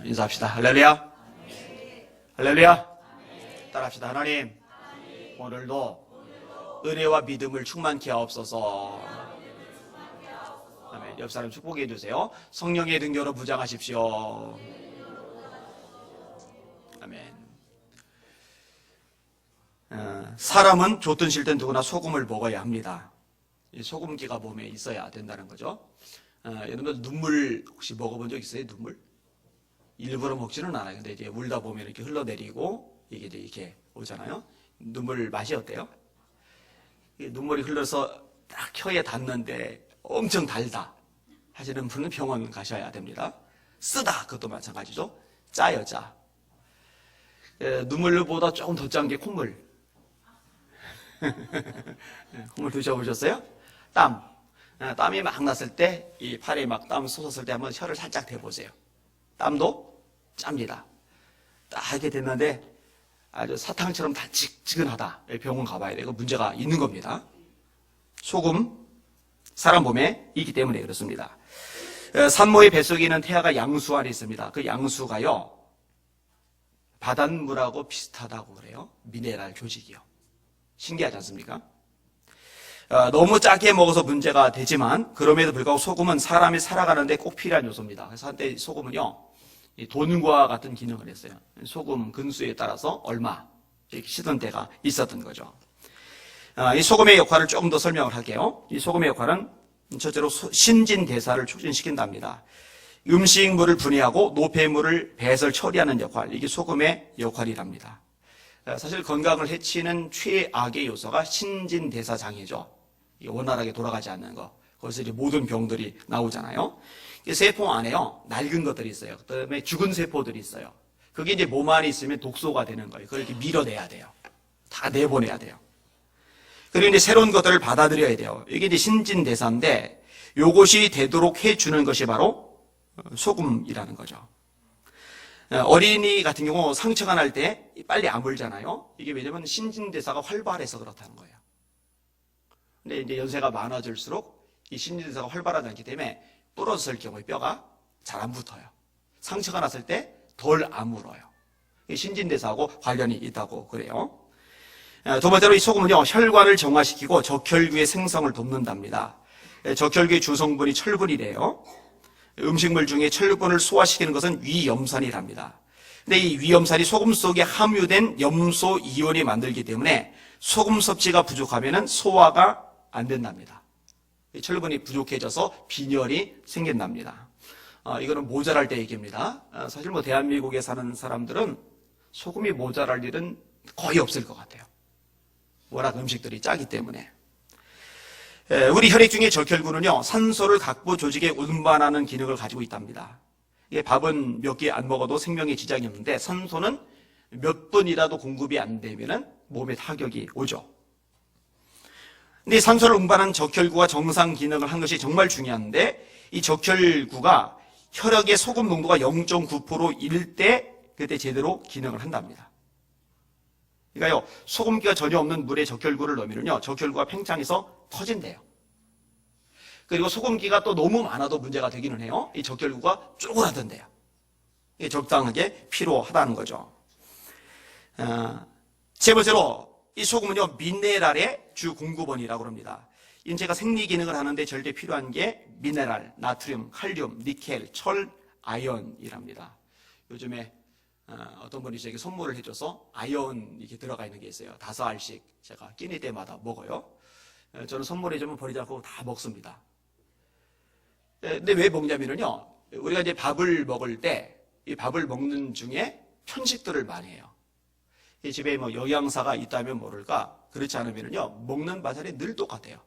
인사합시다. 할렐루야. 할렐루야. 따라합시다. 하나님, 오늘도 은혜와 믿음을 충만케 하옵소서. 아멘. 옆 사람 축복해 주세요. 성령의 능력으로 무장하십시오. 아멘. 사람은 좋든 싫든 누구나 소금을 먹어야 합니다. 이 소금기가 몸에 있어야 된다는 거죠. 여러분들 눈물 혹시 먹어본 적 있어요? 눈물? 일부러 먹지는 않아요. 근데 이제 울다 보면 이렇게 흘러내리고 이게 이제 이렇게 오잖아요. 눈물 맛이 어때요? 눈물이 흘러서 딱 혀에 닿는데 엄청 달다 하시는 분은 병원 가셔야 됩니다. 쓰다 그것도 마찬가지죠. 짜요, 짜. 눈물보다 조금 더 짠 게 콧물. 콧물 드셔보셨어요? 땀이 막 났을 때, 이 팔에 막 땀 솟았을 때 한번 혀를 살짝 대보세요. 땀도 짭니다. 딱 이렇게 됐는데 아주 사탕처럼 다 지근하다. 병원 가봐야 돼요. 문제가 있는 겁니다. 소금, 사람 몸에 있기 때문에 그렇습니다. 산모의 뱃속에 있는 태아가 양수 안에 있습니다. 그 양수가요, 바닷물하고 비슷하다고 그래요. 미네랄 조직이요. 신기하지 않습니까? 너무 짜게 먹어서 문제가 되지만 그럼에도 불구하고 소금은 사람이 살아가는데 꼭 필요한 요소입니다. 그래서 한때 소금은요, 돈과 같은 기능을 했어요. 소금 근수에 따라서 얼마 이렇게 시던 때가 있었던 거죠. 이 소금의 역할을 조금 더 설명을 할게요. 이 소금의 역할은 첫째로 신진대사를 촉진시킨답니다. 음식물을 분해하고 노폐물을 배설 처리하는 역할, 이게 소금의 역할이랍니다. 사실 건강을 해치는 최악의 요소가 신진대사장애죠. 원활하게 돌아가지 않는 거. 거기서 이제 모든 병들이 나오잖아요. 세포 안에요, 낡은 것들이 있어요. 그 다음에 죽은 세포들이 있어요. 그게 이제 몸 안에 있으면 독소가 되는 거예요. 그걸 이렇게 밀어내야 돼요. 다 내보내야 돼요. 그리고 이제 새로운 것들을 받아들여야 돼요. 이게 이제 신진대사인데, 요것이 되도록 해주는 것이 바로 소금이라는 거죠. 어린이 같은 경우 상처가 날 때 빨리 아물잖아요. 이게 왜냐면 신진대사가 활발해서 그렇다는 거예요. 근데 이제 연세가 많아질수록 이 신진대사가 활발하지 않기 때문에 부러졌을 경우에 뼈가 잘 안 붙어요. 상처가 났을 때 덜 아물어요. 신진대사하고 관련이 있다고 그래요. 두 번째로 이 소금은요, 혈관을 정화시키고 적혈구의 생성을 돕는답니다. 적혈구의 주성분이 철분이래요. 음식물 중에 철분을 소화시키는 것은 위염산이랍니다. 근데 이 위염산이 소금 속에 함유된 염소 이온이 만들기 때문에 소금 섭취가 부족하면 소화가 안 된답니다. 철분이 부족해져서 빈혈이 생긴답니다. 이거는 모자랄 때 얘기입니다. 사실 뭐 대한민국에 사는 사람들은 소금이 모자랄 일은 거의 없을 것 같아요. 워낙 음식들이 짜기 때문에. 우리 혈액 중에 적혈구는요, 산소를 각부 조직에 운반하는 기능을 가지고 있답니다. 밥은 몇 개 안 먹어도 생명에 지장이 없는데 산소는 몇 분이라도 공급이 안 되면 몸에 타격이 오죠. 근데 산소를 운반하는 적혈구가 정상 기능을 한 것이 정말 중요한데, 이 적혈구가 혈액의 소금 농도가 0.9%일 때 그때 제대로 기능을 한답니다. 그러니까요, 소금기가 전혀 없는 물에 적혈구를 넣으면요, 적혈구가 팽창해서 터진대요. 그리고 소금기가 또 너무 많아도 문제가 되기는 해요. 이 적혈구가 쪼그라든대요. 이게 적당하게 필요하다는 거죠. 세 번째로 이 소금은요, 미네랄의 주 공급원이라고 합니다. 인체가 생리 기능을 하는데 절대 필요한 게 미네랄, 나트륨, 칼륨, 니켈, 철, 아연이랍니다. 요즘에 어떤 분이 저에게 선물을 해줘서 아연 이렇게 들어가 있는 게 있어요. 5알씩 제가 끼니 때마다 먹어요. 저는 선물해주면 버리지 않고 다 먹습니다. 근데 왜 먹냐면요, 우리가 이제 밥을 먹을 때 이 밥을 먹는 중에 편식들을 많이 해요. 이 집에 뭐 영양사가 있다면 모를까, 그렇지 않으면요, 먹는 바살이 늘 똑같아요.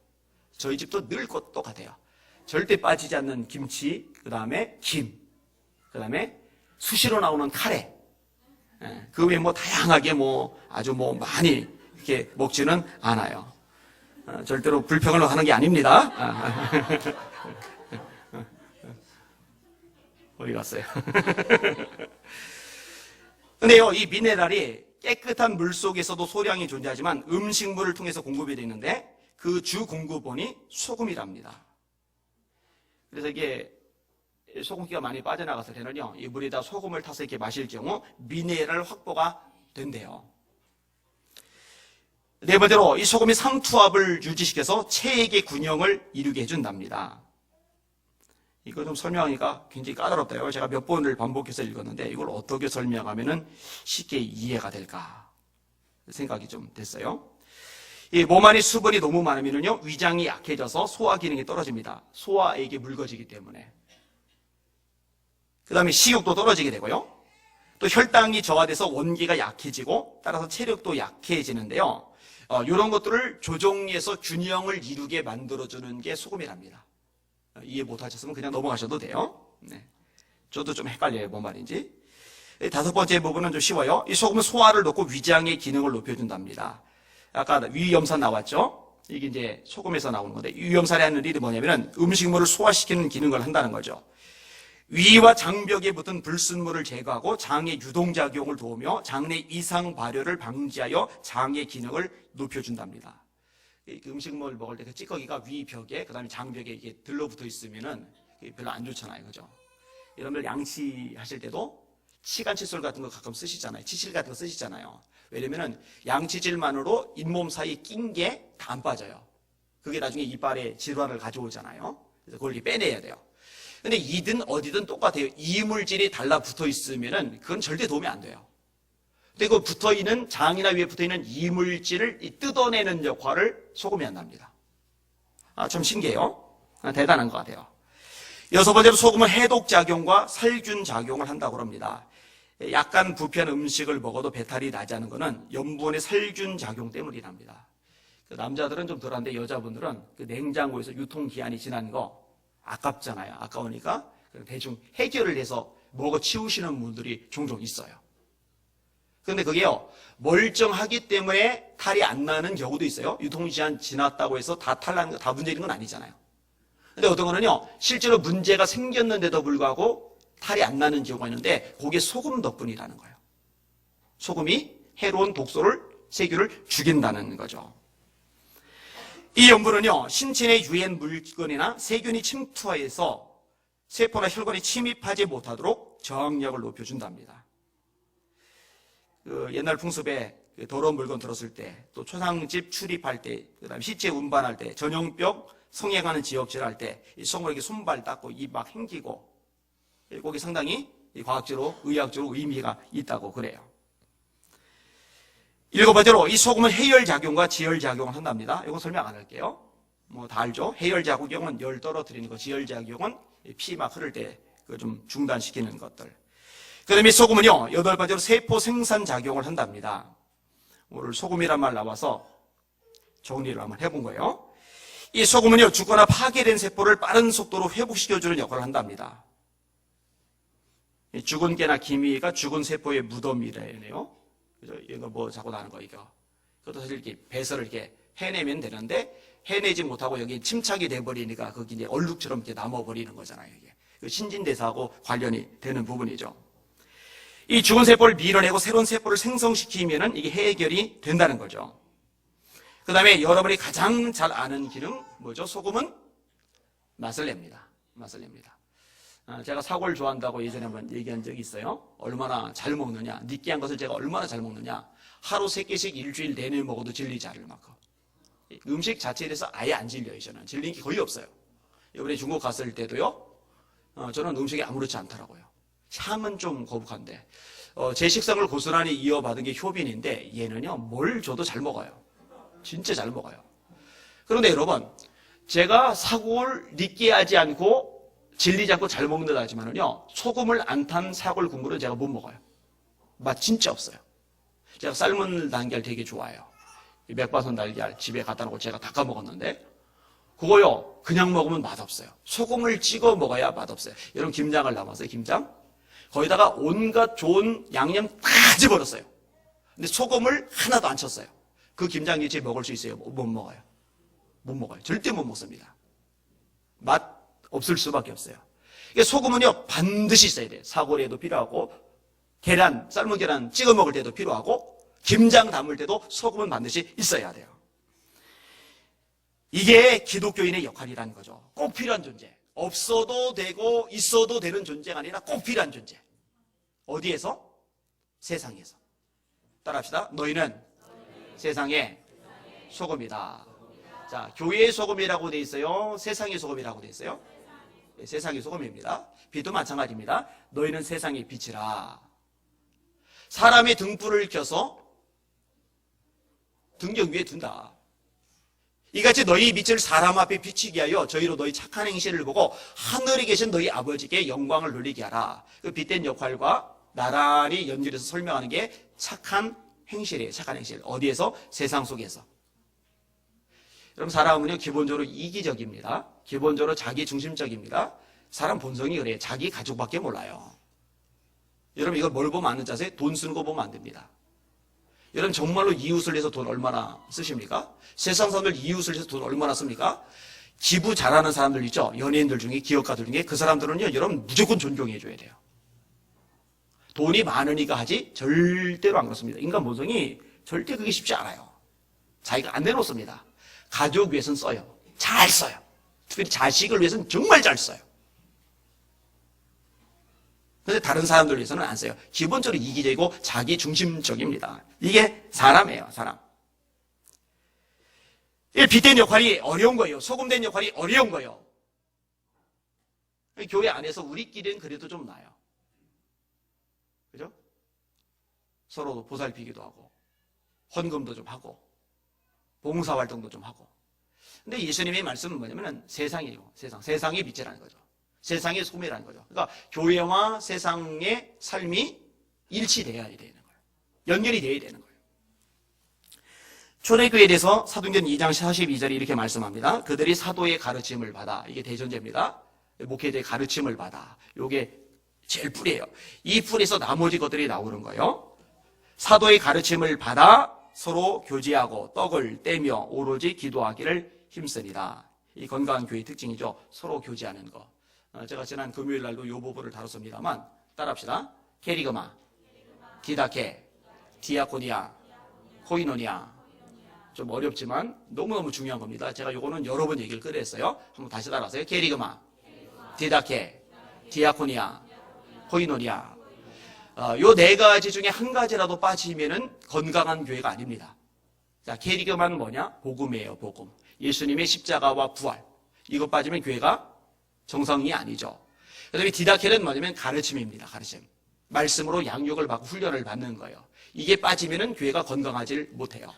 저희 집도 늘 똑같아요. 절대 빠지지 않는 김치, 그 다음에 김, 그 다음에 수시로 나오는 카레. 그 외에 뭐 다양하게 뭐 아주 뭐 많이 이렇게 먹지는 않아요. 절대로 불평을 하는 게 아닙니다. 어디 갔어요? 근데요, 이 미네랄이 깨끗한 물 속에서도 소량이 존재하지만 음식물을 통해서 공급이 되는데 그 주 공급원이 소금이랍니다. 그래서 이게 소금기가 많이 빠져나갔을 때는요, 이 물에다 소금을 타서 이렇게 마실 경우 미네랄 확보가 된대요. 네 번째로 이 소금이 상투압을 유지시켜서 체액의 균형을 이루게 해준답니다. 이거 좀 설명하기가 굉장히 까다롭다요. 제가 몇 번을 반복해서 읽었는데 이걸 어떻게 설명하면 쉽게 이해가 될까 생각이 좀 됐어요. 이 몸 안에 수분이 너무 많으면요, 위장이 약해져서 소화 기능이 떨어집니다. 소화액이 묽어지기 때문에. 그 다음에 식욕도 떨어지게 되고요. 또 혈당이 저하돼서 원기가 약해지고 따라서 체력도 약해지는데요. 이런 것들을 조정해서 균형을 이루게 만들어주는 게 소금이랍니다. 이해 못하셨으면 그냥 넘어가셔도 돼요. 네. 저도 좀 헷갈려요, 뭔 말인지. 다섯 번째 부분은 좀 쉬워요. 이 소금은 소화를 돕고 위장의 기능을 높여준답니다. 아까 위염산 나왔죠? 이게 이제 소금에서 나오는 건데, 위염산이라는 일이 뭐냐면은 음식물을 소화시키는 기능을 한다는 거죠. 위와 장벽에 붙은 불순물을 제거하고 장의 유동작용을 도우며 장내 이상 발효를 방지하여 장의 기능을 높여준답니다. 음식물 먹을 때 그 찌꺼기가 위 벽에, 그 다음에 장벽에 이게 들러붙어 있으면은 별로 안 좋잖아요. 그죠? 여러분들 양치하실 때도 치간 칫솔 같은 거 가끔 쓰시잖아요. 치실 같은 거 쓰시잖아요. 왜냐면은 양치질만으로 잇몸 사이에 낀 게 다 안 빠져요. 그게 나중에 이빨에 질환을 가져오잖아요. 그래서 그걸 빼내야 돼요. 근데 이든 어디든 똑같아요. 이물질이 달라붙어 있으면은 그건 절대 도움이 안 돼요. 근데 그 붙어있는, 장이나 위에 붙어있는 이물질을 뜯어내는 역할을 소금이 한답니다. 좀 신기해요. 대단한 것 같아요. 여섯 번째로 소금은 해독작용과 살균작용을 한다고 합니다. 약간 부패한 음식을 먹어도 배탈이 나지 않은 것은 염분의 살균작용 때문이랍니다. 남자들은 좀 덜한데 여자분들은 그 냉장고에서 유통기한이 지난 거 아깝잖아요. 아까우니까 대충 해결을 해서 먹어 치우시는 분들이 종종 있어요. 그런데 그게요, 멀쩡하기 때문에 탈이 안 나는 경우도 있어요. 유통기한 지났다고 해서 다 탈나는 거, 다 문제 있는 건 아니잖아요. 근데 어떤 거는요, 실제로 문제가 생겼는데도 불구하고 탈이 안 나는 경우가 있는데 그게 소금 덕분이라는 거예요. 소금이 해로운 독소를, 세균을 죽인다는 거죠. 이 염분은요, 신체 내 유해 물건이나 세균이 침투해서 세포나 혈관에 침입하지 못하도록 저항력을 높여준답니다. 옛날 풍습에 더러운 물건 들었을 때, 또 초상집 출입할 때, 그 다음에 시체 운반할 때, 전용병 성행하는 지역질 할 때, 이 손으로 이렇게 손발 닦고 입 막 헹기고, 거기 상당히 과학적으로, 의학적으로 의미가 있다고 그래요. 일곱 번째로, 이 소금은 해열작용과 지열작용을 한답니다. 이건 설명 안 할게요. 다 알죠? 해열작용은 열 떨어뜨리는 거, 지열작용은 피 막 흐를 때 좀 중단시키는 것들. 그 다음에 소금은요, 여덟 번째로 세포 생산작용을 한답니다. 오늘 소금이란 말 나와서 정리를 한번 해본 거예요. 이 소금은요, 죽거나 파괴된 세포를 빠른 속도로 회복시켜주는 역할을 한답니다. 죽은 깨나 기미가 죽은 세포의 무덤이래요. 이거 뭐 자꾸 나는 거, 이거. 그것도 사실 이렇게 배설을 이렇게 해내면 되는데, 해내지 못하고 여기 침착이 돼버리니까 거기 이제 얼룩처럼 이렇게 남아버리는 거잖아요, 이게. 신진대사하고 관련이 되는 부분이죠. 이 죽은 세포를 밀어내고 새로운 세포를 생성시키면은 이게 해결이 된다는 거죠. 그 다음에 여러분이 가장 잘 아는 기능, 뭐죠? 소금은 맛을 냅니다. 맛을 냅니다. 제가 사골 좋아한다고 예전에 한번 얘기한 적이 있어요. 얼마나 잘 먹느냐, 느끼한 것을 제가 얼마나 잘 먹느냐, 하루 3끼씩 일주일 내내 먹어도 질리지 않을 만큼. 음식 자체에 대해서 아예 안 질려요. 저는 질린 게 거의 없어요. 이번에 중국 갔을 때도요, 저는 음식이 아무렇지 않더라고요. 향은 좀 거북한데, 제 식성을 고스란히 이어받은 게 효빈인데, 얘는요, 뭘 줘도 잘 먹어요. 진짜 잘 먹어요. 그런데 여러분, 제가 사골 느끼하지 않고 질리지 않고 잘 먹는다 하지만은요, 소금을 안 탄 사골 국물은 제가 못 먹어요. 맛 진짜 없어요. 제가 삶은 달걀 되게 좋아해요. 맥반석 달걀 집에 갖다 놓고 제가 닦아 먹었는데, 그거요, 그냥 먹으면 맛없어요. 소금을 찍어 먹어야 맛없어요. 여러분, 김장을 담았어요, 김장? 거기다가 온갖 좋은 양념 다 집어넣었어요. 근데 소금을 하나도 안 쳤어요. 그 김장김치 먹을 수 있어요? 못 먹어요. 못 먹어요. 절대 못 먹습니다. 맛 없을 수밖에 없어요. 소금은요, 반드시 있어야 돼요. 사골에도 필요하고, 계란, 삶은 계란 찍어 먹을 때도 필요하고, 김장 담을 때도 소금은 반드시 있어야 돼요. 이게 기독교인의 역할이라는 거죠. 꼭 필요한 존재. 없어도 되고 있어도 되는 존재가 아니라 꼭 필요한 존재. 어디에서? 세상에서. 따라합시다. 너희는 세상의 소금이다. 자, 교회의 소금이라고 돼 있어요? 세상의 소금이라고 돼 있어요? 네, 세상의 소금입니다. 빛도 마찬가지입니다. 너희는 세상의 빛이라. 사람의 등불을 켜서 등경 위에 둔다. 이같이 너희 빛을 사람 앞에 비치게 하여 저희로 너희 착한 행실을 보고 하늘에 계신 너희 아버지께 영광을 돌리게 하라. 그 빛된 역할과 나란히 연결해서 설명하는 게 착한 행실이에요. 착한 행실. 어디에서? 세상 속에서. 여러분, 사람은요 기본적으로 이기적입니다. 기본적으로 자기 중심적입니다. 사람 본성이 그래요. 자기 가족밖에 몰라요. 여러분, 이걸 뭘 보면 아는 자세? 돈 쓰는 거 보면 안 됩니다. 여러분, 정말로 이웃을 위해서 돈 얼마나 쓰십니까? 세상 사람들 이웃을 위해서 돈 얼마나 씁니까? 기부 잘하는 사람들 있죠? 연예인들 중에, 기업가들 중에. 그 사람들은요, 여러분 무조건 존경해 줘야 돼요. 돈이 많으니까 하지 절대로 안 그렇습니다. 인간 본성이 절대 그게 쉽지 않아요. 자기가 안 내놓습니다. 가족 위해서는 써요. 잘 써요. 특별히 자식을 위해서는 정말 잘 써요. 그런데 다른 사람들 위해서는 안 써요. 기본적으로 이기적이고 자기 중심적입니다. 이게 사람이에요. 사람. 빛된 역할이 어려운 거예요. 소금된 역할이 어려운 거예요. 교회 안에서 우리끼리는 그래도 좀 나아요. 그죠? 서로 보살피기도 하고 헌금도 좀 하고 봉사활동도 좀 하고. 근데 예수님의 말씀은 뭐냐면 세상이에요. 세상의 빛이라는 거죠. 세상의 소금이라는 거죠. 그러니까 교회와 세상의 삶이 일치되어야 되는 거예요. 연결이 되어야 되는 거예요. 초대교회에 대해서 사도행전 2장 42절에 이렇게 말씀합니다. 그들이 사도의 가르침을 받아. 이게 대전제입니다. 목회자의 가르침을 받아. 이게 제일 뿌리예요. 이 뿌리에서 나머지 것들이 나오는 거예요. 사도의 가르침을 받아 서로 교제하고 떡을 떼며 오로지 기도하기를 힘쓰니라. 이 건강한 교회의 특징이죠. 서로 교제하는 거. 제가 지난 금요일 날도 이 부분을 다뤘습니다만 따라합시다. 케리그마, 디다케, 디아코니아, 코이노니아. 좀 어렵지만 너무너무 중요한 겁니다. 제가 요거는 여러 번 얘기를 꺼냈어요. 한번 다시 따라하세요. 케리그마, 디다케, 디아코니아, 코이노니아. 요 네 가지 중에 한 가지라도 빠지면은 건강한 교회가 아닙니다. 자, 케리그마는 뭐냐? 복음이에요, 복음. 예수님의 십자가와 부활. 이거 빠지면 교회가 정상이 아니죠. 그 다음에 디다케는 뭐냐면 가르침입니다, 가르침. 말씀으로 양육을 받고 훈련을 받는 거예요. 이게 빠지면은 교회가 건강하지 못해요.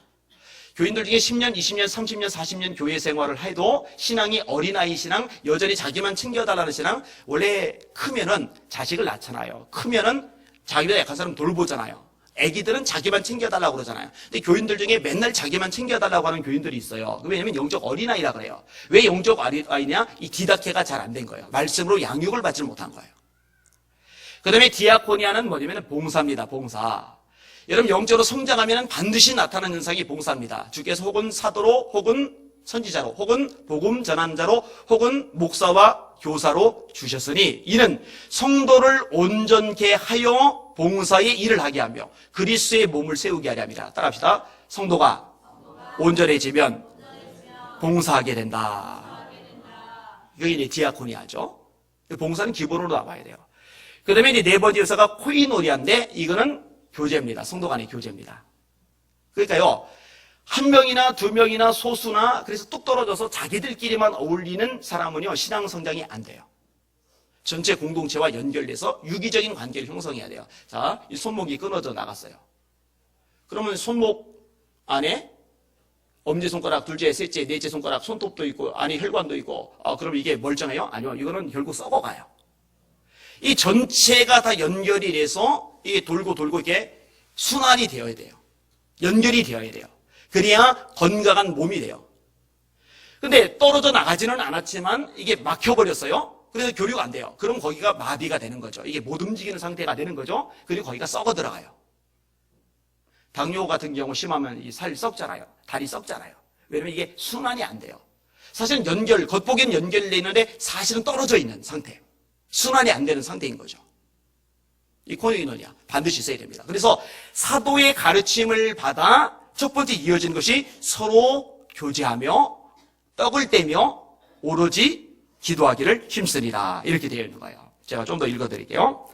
교인들 중에 10년, 20년, 30년, 40년 교회 생활을 해도 신앙이 어린아이 신앙, 여전히 자기만 챙겨달라는 신앙, 원래 크면은 자식을 낳잖아요. 크면은 자기보다 약한 사람 돌보잖아요. 애기들은 자기만 챙겨달라고 그러잖아요. 근데 교인들 중에 맨날 자기만 챙겨달라고 하는 교인들이 있어요. 왜냐면 영적 어린아이라 그래요. 왜 영적 어린아이냐? 이 디다케가 잘 안 된 거예요. 말씀으로 양육을 받지 못한 거예요. 그 다음에 디아코니아는 뭐냐면 봉사입니다. 봉사. 여러분, 영적으로 성장하면 반드시 나타나는 현상이 봉사입니다. 주께서 혹은 사도로, 혹은 선지자로, 혹은 복음 전환자로, 혹은 목사와 교사로 주셨으니 이는 성도를 온전케 하여 봉사의 일을 하게 하며 그리스도의 몸을 세우게 하려 합니다. 따라합시다. 성도가 온전해지면 봉사하게 된다. 이게 이제 디아코니아죠. 봉사는 기본으로 나와야 돼요. 그 다음에 이제 네 번째 요소가 코이노니아인데 이거는 교제입니다. 성도 간의 교제입니다. 그러니까요, 한 명이나 두 명이나 소수나 그래서 뚝 떨어져서 자기들끼리만 어울리는 사람은요, 신앙 성장이 안 돼요. 전체 공동체와 연결돼서 유기적인 관계를 형성해야 돼요. 자, 이 손목이 끊어져 나갔어요. 그러면 손목 안에 엄지손가락, 둘째, 셋째, 넷째 손가락, 손톱도 있고, 안에 혈관도 있고, 그럼 이게 멀쩡해요? 아니요. 이거는 결국 썩어가요. 이 전체가 다 연결이 돼서 이게 돌고 이게 순환이 되어야 돼요. 연결이 되어야 돼요. 그래야 건강한 몸이 돼요. 근데 떨어져 나가지는 않았지만 이게 막혀버렸어요. 그래서 교류가 안 돼요. 그럼 거기가 마비가 되는 거죠. 이게 못 움직이는 상태가 되는 거죠. 그리고 거기가 썩어 들어가요. 당뇨 같은 경우 심하면 이 살 썩잖아요. 다리 썩잖아요. 왜냐면 이게 순환이 안 돼요. 사실은 겉보기엔 연결되어 있는데 사실은 떨어져 있는 상태. 순환이 안 되는 상태인 거죠. 이 코이노니아 반드시 있어야 됩니다. 그래서 사도의 가르침을 받아 첫 번째 이어진 것이 서로 교제하며 떡을 떼며 오로지 기도하기를 힘쓰리라. 이렇게 되어 있는 거예요. 제가 좀 더 읽어드릴게요.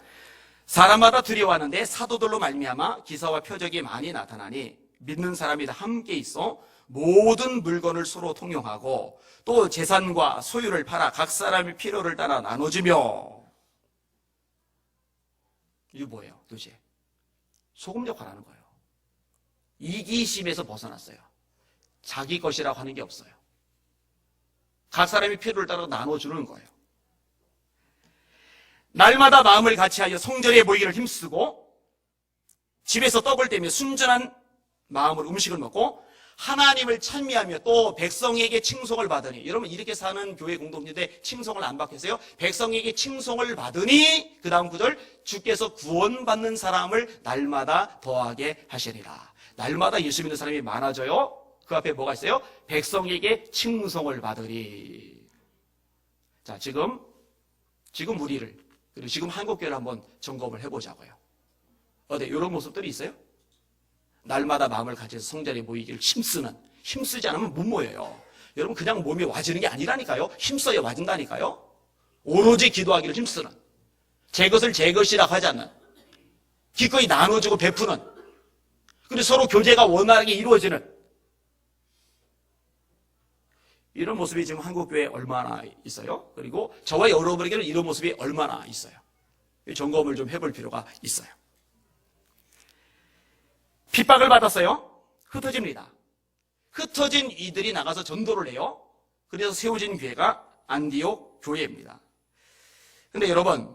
사람마다 두려워하는데 사도들로 말미암아 기사와 표적이 많이 나타나니 믿는 사람이 다 함께 있어 모든 물건을 서로 통용하고 또 재산과 소유를 팔아 각 사람의 필요를 따라 나눠주며. 이게 뭐예요 도대체? 소금 역할하는 거예요. 이기심에서 벗어났어요. 자기 것이라고 하는 게 없어요. 각 사람의 필요를 따라 나눠주는 거예요. 날마다 마음을 같이하여 성전에 모이기를 힘쓰고 집에서 떡을 떼며 순전한 마음으로 음식을 먹고 하나님을 찬미하며 또 백성에게 칭송을 받으니. 여러분 이렇게 사는 교회 공동체인데 칭송을 안 받겠어요? 백성에게 칭송을 받으니 그 다음 구절 주께서 구원받는 사람을 날마다 더하게 하시리라. 날마다 예수 믿는 사람이 많아져요. 그 앞에 뭐가 있어요? 백성에게 칭송을 받으리. 자, 지금 우리를 그리고 지금 한국교회를 한번 점검을 해보자고요. 어때? 이런 모습들이 있어요? 날마다 마음을 가져서 성전에 모이기를 힘쓰지 않으면 못 모여요. 여러분 그냥 몸이 와지는 게 아니라니까요. 힘써야 와진다니까요. 오로지 기도하기를 힘쓰는, 제 것을 제 것이라고 하지 않는, 기꺼이 나눠주고 베푸는, 그리고 서로 교제가 원활하게 이루어지는 이런 모습이 지금 한국교회에 얼마나 있어요? 그리고 저와 여러분에게는 이런 모습이 얼마나 있어요? 점검을 좀 해볼 필요가 있어요. 핍박을 받았어요. 흩어집니다. 흩어진 이들이 나가서 전도를 해요. 그래서 세워진 교회가 안디옥 교회입니다. 근데 여러분,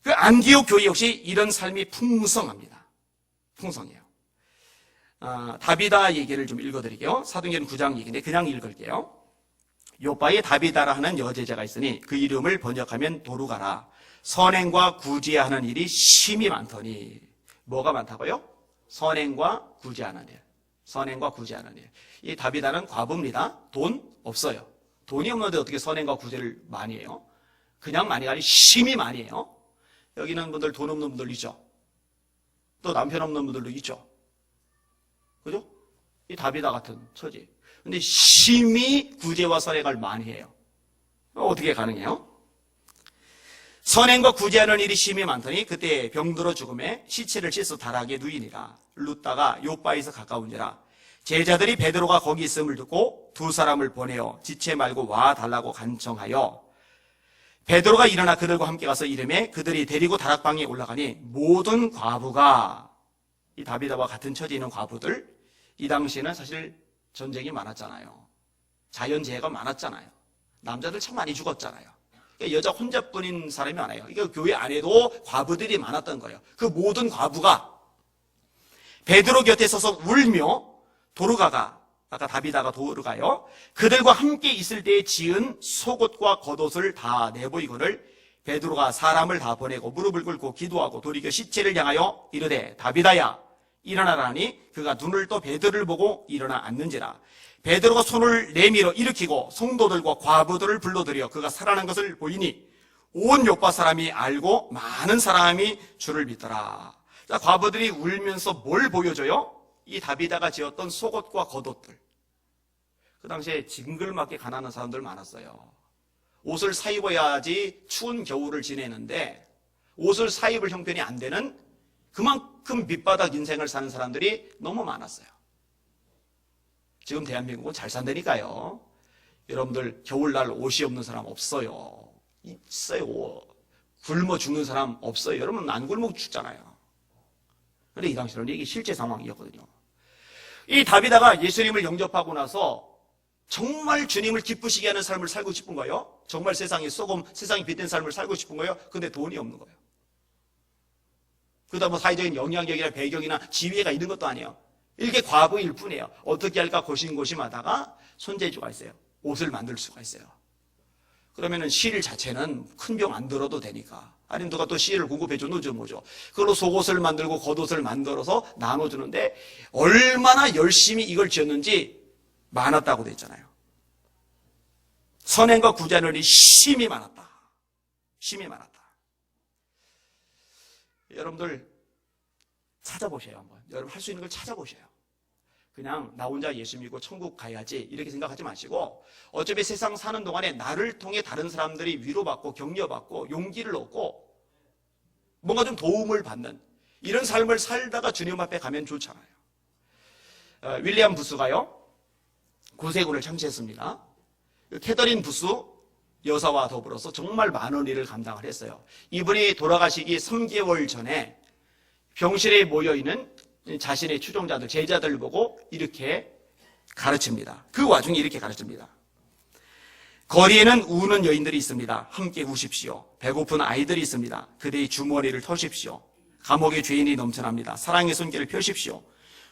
그 안디옥 교회 역시 이런 삶이 풍성합니다. 풍성해요. 다비다 얘기를 좀 읽어드릴게요. 사도행전 9장 얘기인데 그냥 읽을게요. 요바에 다비다라 하는 여제자가 있으니 그 이름을 번역하면 도루가라. 선행과 구제하는 일이 심히 많더니. 뭐가 많다고요? 선행과 구제하는 일. 선행과 구제하는 일. 이 다비다는 과부입니다. 돈 없어요. 돈이 없는데 어떻게 선행과 구제를 많이 해요? 그냥 많이가 아니라 심히 많이 해요. 여기 있는 분들 돈 없는 분들 있죠. 또 남편 없는 분들도 있죠. 그죠? 이 다비다 같은 처지. 근데 심히 구제와 선행을 많이 해요. 어떻게 가능해요? 선행과 구제하는 일이 심히 많더니 그때 병들어 죽음에 시체를 씻어 다락에 누이니라. 룻다가 요바에서 가까운지라. 제자들이 베드로가 거기 있음을 듣고 두 사람을 보내어 지체 말고 와 달라고 간청하여 베드로가 일어나 그들과 함께 가서 이름에 그들이 데리고 다락방에 올라가니 모든 과부가, 이 다비다와 같은 처지에 있는 과부들, 이 당시에는 사실 전쟁이 많았잖아요. 자연재해가 많았잖아요. 남자들 참 많이 죽었잖아요. 그러니까 여자 혼자뿐인 사람이 많아요. 그러니까 교회 안에도 과부들이 많았던 거예요. 그 모든 과부가 베드로 곁에 서서 울며 도르가가, 아까 다비다가 도르가요, 그들과 함께 있을 때에 지은 속옷과 겉옷을 다 내보이거늘 베드로가 사람을 다 보내고 무릎을 꿇고 기도하고 돌이켜 시체를 향하여 이르되 다비다야 일어나라 하니 그가 눈을 떠 베드로를 보고 일어나 앉는지라. 베드로가 손을 내밀어 일으키고 성도들과 과부들을 불러들여 그가 살아난 것을 보이니 온 요파 사람이 알고 많은 사람이 주를 믿더라. 자, 과부들이 울면서 뭘 보여줘요? 이 다비다가 지었던 속옷과 겉옷들. 그 당시에 징글맞게 가난한 사람들 많았어요. 옷을 사 입어야지 추운 겨울을 지내는데 옷을 사 입을 형편이 안 되는 그만큼 밑바닥 인생을 사는 사람들이 너무 많았어요. 지금 대한민국은 잘 산다니까요. 여러분들 겨울날 옷이 없는 사람 없어요. 있어요. 굶어 죽는 사람 없어요. 여러분 안 굶어 죽잖아요. 그런데 이 당시로는 이게 실제 상황이었거든요. 이 다비다가 예수님을 영접하고 나서 정말 주님을 기쁘시게 하는 삶을 살고 싶은 거예요. 정말 세상의 소금, 세상이 빛된 삶을 살고 싶은 거예요. 근데 돈이 없는 거예요. 그러다 뭐 사회적인 영향력이나 배경이나 지위가 있는 것도 아니에요. 이게 과부일 뿐이에요. 어떻게 할까 고심고심하다가 손재주가 있어요. 옷을 만들 수가 있어요. 그러면은 실 자체는 큰 병 안 들어도 되니까. 아니면 누가 또 실을 공급해줘, 넣어줘, 뭐죠. 그걸로 속옷을 만들고 겉옷을 만들어서 나눠주는데 얼마나 열심히 이걸 지었는지 많았다고 돼 있잖아요. 선행과 구제하는 일이 심히 많았다. 심히 많았다. 여러분들 찾아보세요. 한번. 여러분 할 수 있는 걸 찾아보세요. 그냥 나 혼자 예수 믿고 천국 가야지 이렇게 생각하지 마시고 어차피 세상 사는 동안에 나를 통해 다른 사람들이 위로받고 격려받고 용기를 얻고 뭔가 좀 도움을 받는 이런 삶을 살다가 주님 앞에 가면 좋잖아요. 윌리엄 부스가요 구세군을 창시했습니다. 캐더린 부스 여사와 더불어서 정말 많은 일을 감당을 했어요. 이분이 돌아가시기 3개월 전에 병실에 모여있는 자신의 추종자들, 제자들 보고 이렇게 가르칩니다. 그 와중에 이렇게 가르칩니다. 거리에는 우는 여인들이 있습니다. 함께 우십시오. 배고픈 아이들이 있습니다. 그대의 주머니를 터십시오. 감옥의 죄인이 넘쳐납니다. 사랑의 손길을 펴십시오.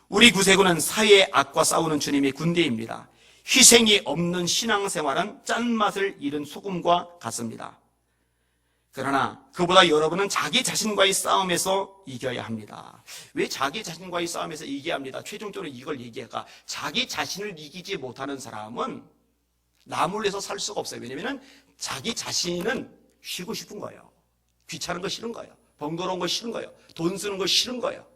우리 구세군은 사회의 악과 싸우는 주님의 군대입니다. 희생이 없는 신앙생활은 짠맛을 잃은 소금과 같습니다. 그러나 그보다 여러분은 자기 자신과의 싸움에서 이겨야 합니다. 왜 자기 자신과의 싸움에서 이겨야 합니다? 최종적으로 이걸 얘기할까? 자기 자신을 이기지 못하는 사람은 남을 위해서 살 수가 없어요. 왜냐하면 자기 자신은 쉬고 싶은 거예요. 귀찮은 거 싫은 거예요. 번거로운 거 싫은 거예요. 돈 쓰는 거 싫은 거예요.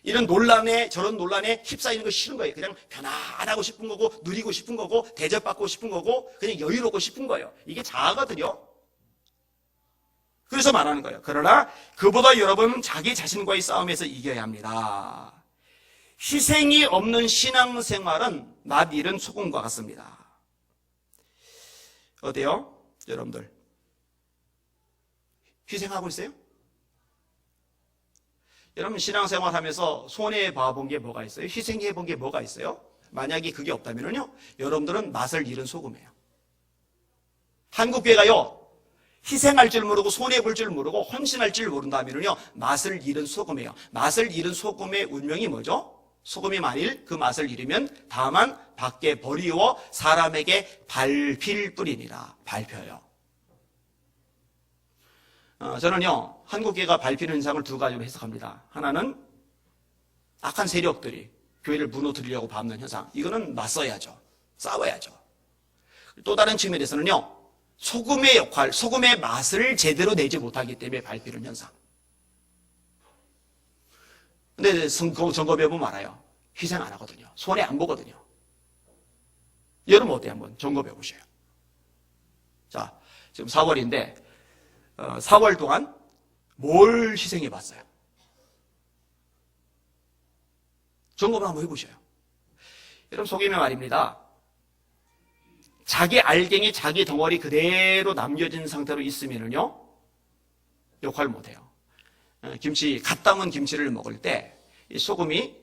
이런 논란에 저런 논란에 휩싸이는 거 싫은 거예요. 그냥 편안하고 싶은 거고 누리고 싶은 거고 대접받고 싶은 거고 그냥 여유롭고 싶은 거예요. 이게 자아거든요. 그래서 말하는 거예요. 그러나 그보다 여러분은 자기 자신과의 싸움에서 이겨야 합니다. 희생이 없는 신앙생활은 낯 잃은 소금과 같습니다. 어때요? 여러분들 희생하고 있어요? 여러분 신앙생활 하면서 손해봐본 게 뭐가 있어요? 희생해본 게 뭐가 있어요? 만약에 그게 없다면요 여러분들은 맛을 잃은 소금이에요. 한국교회가요 희생할 줄 모르고 손해볼 줄 모르고 헌신할 줄 모른다면요 맛을 잃은 소금이에요. 맛을 잃은 소금의 운명이 뭐죠? 소금이 만일 그 맛을 잃으면 다만 밖에 버리워 사람에게 밟힐 뿐이니라. 밟혀요. 저는요 한국교회가 밟히는 현상을 두 가지로 해석합니다. 하나는 악한 세력들이 교회를 무너뜨리려고 밟는 현상, 이거는 맞서야죠. 싸워야죠. 또 다른 측면에서는요 소금의 역할, 소금의 맛을 제대로 내지 못하기 때문에 밟히는 현상. 근데 점검해 보면 알아요. 희생 안 하거든요. 손해 안 보거든요. 여러분 어때요? 한번 점검해 보세요. 자, 지금 4월인데 4월 동안 뭘 희생해 봤어요? 점검을 한번 해보셔요. 여러분 속이면 말입니다. 자기 알갱이, 자기 덩어리 그대로 남겨진 상태로 있으면은요 역할을 못해요. 김치, 갓 담은 김치를 먹을 때 이 소금이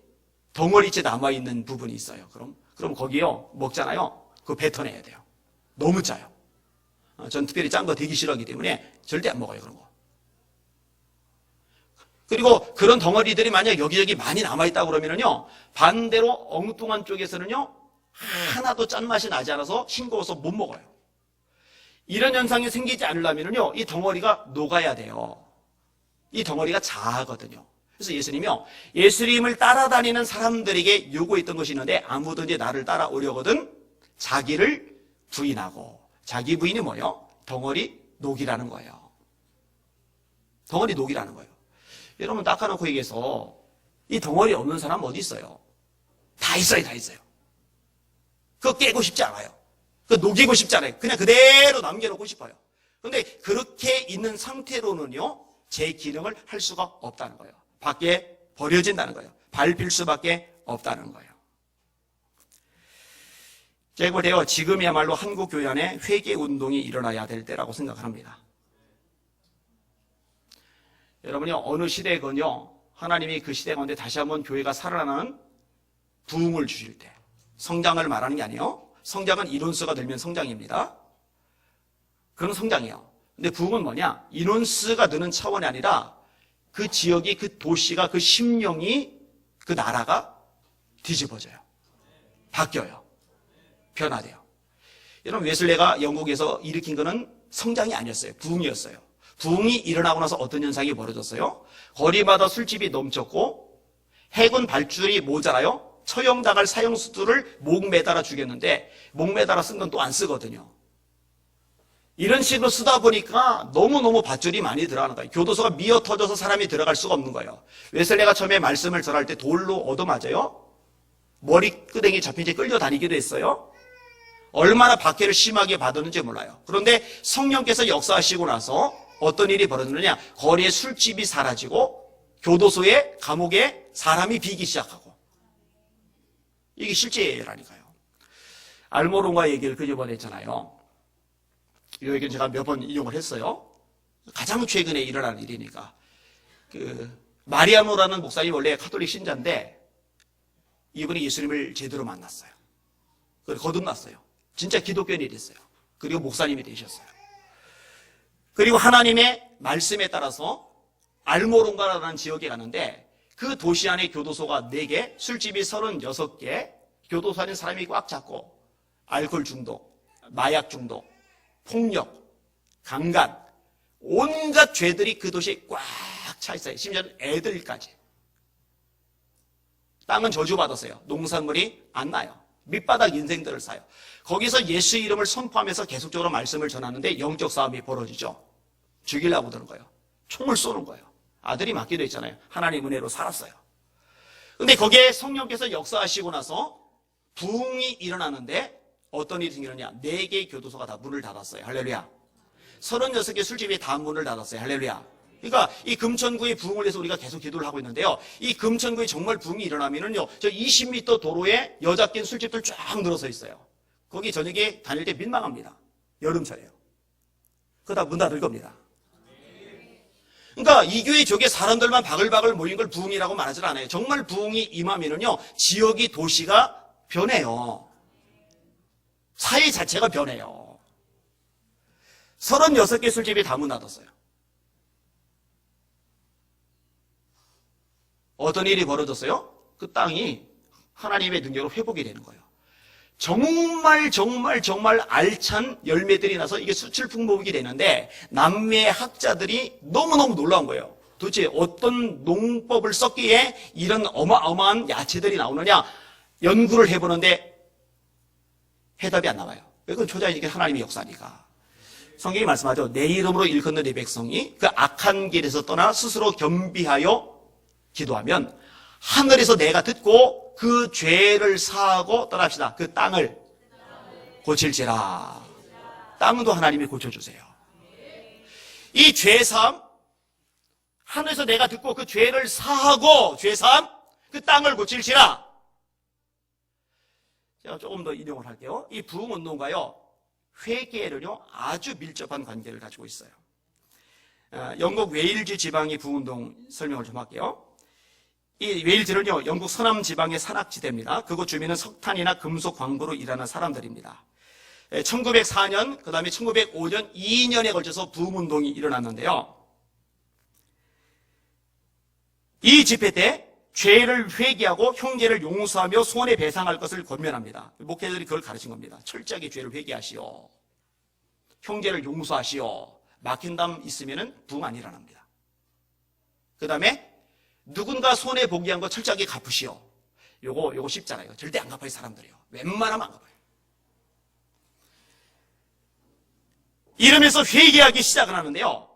덩어리째 남아있는 부분이 있어요. 그럼 거기요 먹잖아요. 그거 뱉어내야 돼요. 너무 짜요. 전 특별히 짠 거 되기 싫어하기 때문에 절대 안 먹어요, 그런 거. 그리고 그런 덩어리들이 만약 여기저기 많이 남아있다고 그러면은요, 반대로 엉뚱한 쪽에서는요, 하나도 짠맛이 나지 않아서 싱거워서 못 먹어요. 이런 현상이 생기지 않으려면은요, 이 덩어리가 녹아야 돼요. 이 덩어리가 자아거든요. 그래서 예수님이요, 예수님을 따라다니는 사람들에게 요구했던 것이 있는데, 아무든지 나를 따라오려거든 자기를 부인하고, 자기 부인이 뭐예요? 덩어리 녹이라는 거예요. 덩어리 녹이라는 거예요. 여러분 닦아놓고 얘기해서 이 덩어리 없는 사람 어디 있어요? 다 있어요, 다 있어요. 그거 깨고 싶지 않아요. 그거 녹이고 싶지 않아요. 그냥 그대로 남겨놓고 싶어요. 그런데 그렇게 있는 상태로는요, 제 기능을 할 수가 없다는 거예요. 밖에 버려진다는 거예요. 밟힐 수밖에 없다는 거예요. 제가 볼 때요, 지금이야말로 한국 교회 안에 회개 운동이 일어나야 될 때라고 생각합니다. 여러분이 어느 시대건요, 하나님이 그 시대 가운데 다시 한번 교회가 살아나는 부흥을 주실 때, 성장을 말하는 게 아니에요. 성장은 인원수가 늘면 성장입니다. 그런 성장이에요. 근데 부흥은 뭐냐? 인원수가 느는 차원이 아니라 그 지역이, 그 도시가, 그 심령이, 그 나라가 뒤집어져요. 바뀌어요. 변화돼요. 여러분 웨슬레가 영국에서 일으킨 거는 성장이 아니었어요. 부흥이었어요. 부흥이 일어나고 나서 어떤 현상이 벌어졌어요? 거리마다 술집이 넘쳤고 해군 발줄이 모자라요. 처형당할 사형수들을 목 매달아 죽였는데 목 매달아 쓴 건 또 안 쓰거든요. 이런 식으로 쓰다 보니까 너무너무 밧줄이 많이 들어가는 거예요. 교도소가 미어 터져서 사람이 들어갈 수가 없는 거예요. 웨슬레가 처음에 말씀을 전할 때 돌로 얻어맞아요. 머리끄댕이 잡힌 채 끌려다니기도 했어요. 얼마나 박해를 심하게 받았는지 몰라요. 그런데 성령께서 역사하시고 나서 어떤 일이 벌어지느냐, 거리에 술집이 사라지고 교도소에, 감옥에 사람이 비기 시작하고, 이게 실제라니까요. 알모론과 얘기를 그저번에 했잖아요. 이 얘기는 제가 몇 번 인용을 했어요. 가장 최근에 일어난 일이니까. 마리아노라는 목사님 원래 카톨릭 신자인데 이분이 예수님을 제대로 만났어요. 그걸 거듭났어요. 진짜 기독교인이 됐어요. 그리고 목사님이 되셨어요. 그리고 하나님의 말씀에 따라서 알모론가라는 지역에 가는데 그 도시 안에 교도소가 4개, 술집이 36개, 교도소 안에 사람이 꽉 찼고 알코올 중독, 마약 중독, 폭력, 강간, 온갖 죄들이 그 도시에 꽉 차 있어요. 심지어는 애들까지. 땅은 저주받았어요. 농산물이 안 나요. 밑바닥 인생들을 사요. 거기서 예수 이름을 선포하면서 계속적으로 말씀을 전하는데 영적 싸움이 벌어지죠. 죽이려고 드는 거예요. 총을 쏘는 거예요. 아들이 맞기도 했잖아요. 하나님 은혜로 살았어요. 근데 거기에 성령께서 역사하시고 나서 부흥이 일어나는데 어떤 일이 생기느냐. 4개의 교도소가 다 문을 닫았어요. 할렐루야. 36개 술집이 다 문을 닫았어요. 할렐루야. 그러니까 이 금천구의 부흥을 위해서 우리가 계속 기도를 하고 있는데요. 이 금천구에 정말 부흥이 일어나면은요, 저 20m 도로에 여자 낀 술집들 쫙 늘어서 있어요. 거기 저녁에 다닐 때 민망합니다. 여름철에요. 그러다 문 닫을 겁니다. 그러니까 이 교회 쪽에 사람들만 바글바글 모인 걸 부흥이라고 말하지 않아요. 정말 부흥이 임하면은요, 지역이 도시가 변해요. 사회 자체가 변해요. 36개 술집이 다 문 닫았어요. 어떤 일이 벌어졌어요? 그 땅이 하나님의 능력으로 회복이 되는 거예요. 정말 알찬 열매들이 나서 이게 수출풍목이 되는데 남미의 학자들이 너무너무 놀라운 거예요. 도대체 어떤 농법을 썼기에 이런 어마어마한 야채들이 나오느냐 연구를 해보는데 해답이 안 나와요. 그건 초자이게 하나님의 역사니까. 성경이 말씀하죠. 내 이름으로 일컫는 내 백성이 그 악한 길에서 떠나 스스로 겸비하여 기도하면 하늘에서 내가 듣고 그 죄를 사하고 떠납시다. 그 땅을 고칠지라. 땅도 하나님이 고쳐주세요. 이 죄사함, 하늘에서 내가 듣고 그 죄를 사하고 죄사함, 그 땅을 고칠지라. 제가 조금 더 인용을 할게요. 이 부흥운동과요, 회개를요 아주 밀접한 관계를 가지고 있어요. 영국 웨일즈 지방의 부흥운동 설명을 좀 할게요. 이 웨일즈는요, 영국 서남 지방의 산악지대입니다. 그곳 주민은 석탄이나 금속 광부로 일하는 사람들입니다. 1904년, 그 다음에 1905년 2년에 걸쳐서 부흥운동이 일어났는데요. 이 집회 때 죄를 회개하고 형제를 용서하며 손해배상할 것을 권면합니다. 목회자들이 그걸 가르친 겁니다. 철저하게 죄를 회개하시오. 형제를 용서하시오. 막힌 담 있으면 부흥 안 일어납니다. 그 다음에 누군가 손해보기 한 거 철저하게 갚으시오. 요거 쉽잖아요. 절대 안 갚아요, 사람들이요. 웬만하면 안 갚아요. 이러면서 회개하기 시작을 하는데요.